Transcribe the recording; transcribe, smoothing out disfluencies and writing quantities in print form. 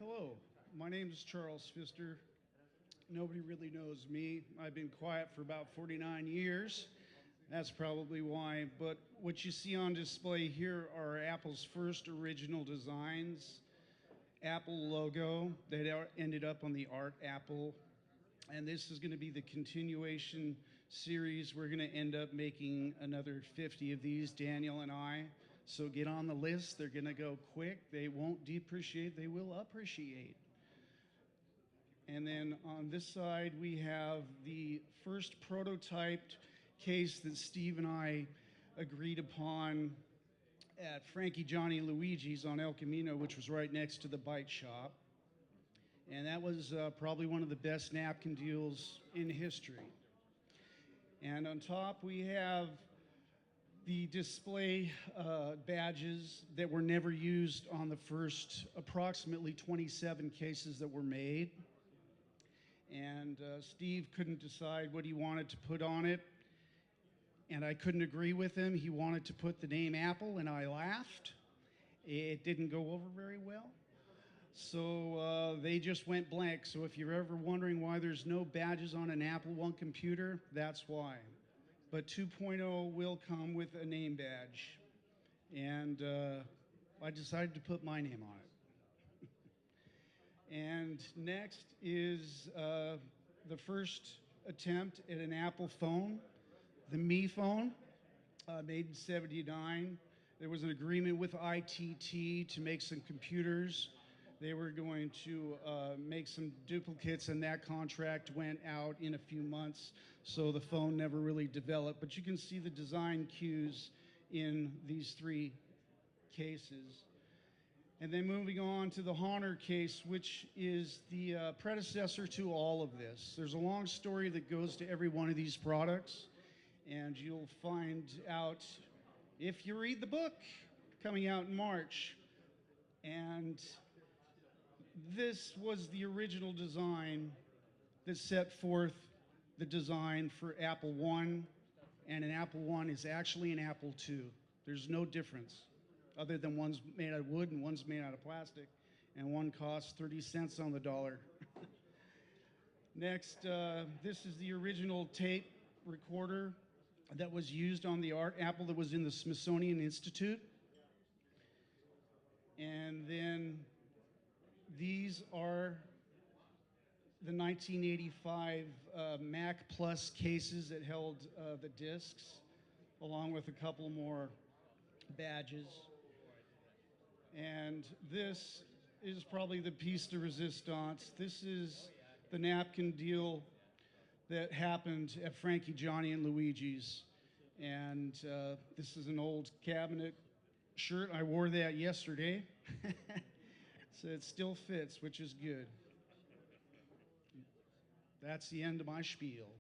Hello, my name is Charles Pfister. Nobody really knows me. I've been quiet for about 49 years. That's probably why. But what you see on display here are Apple's first original designs. Apple logo that ended up on the Art Apple. And this is going to be the continuation series. We're going to end up making another 50 of these, Daniel and I. So get on the list. They're going to go quick. They won't depreciate, they will appreciate. And then on this side, we have the first prototyped case that Steve and I agreed upon at Frankie, Johnny, and Luigi's on El Camino, which was right next to the bike shop. And that was probably one of the best napkin deals in history. And on top, we have the display badges that were never used on the first approximately 27 cases that were made. And Steve couldn't decide what he wanted to put on it. And I couldn't agree with him. He wanted to put the name Apple, and I laughed. It didn't go over very well. So they just went blank. So if you're ever wondering why there's no badges on an Apple One computer, that's why. But 2.0 will come with a name badge. And I decided to put my name on it. And next is the first attempt at an Apple phone, the Me phone, made in '79. There was an agreement with ITT to make some computers. They were going to make some duplicates, and that contract went out in a few months, so the phone never really developed. But you can see the design cues in these three cases. And then moving on to the Honor case, which is the predecessor to all of this. There's a long story that goes to every one of these products, and you'll find out if you read the book coming out in March. And this was the original design that set forth the design for Apple I, and an Apple I is actually an Apple II. There's no difference, other than one's made out of wood and one's made out of plastic, and one costs 30 cents on the dollar. Next, this is the original tape recorder that was used on the Art Apple that was in the Smithsonian Institute. And then these are the 1985 Mac Plus cases that held the discs, along with a couple more badges. And this is probably the piece de resistance. This is the napkin deal that happened at Frankie, Johnny, and Luigi's. And this is an old cabinet shirt. I wore that yesterday. So it still fits, which is good. That's the end of my spiel.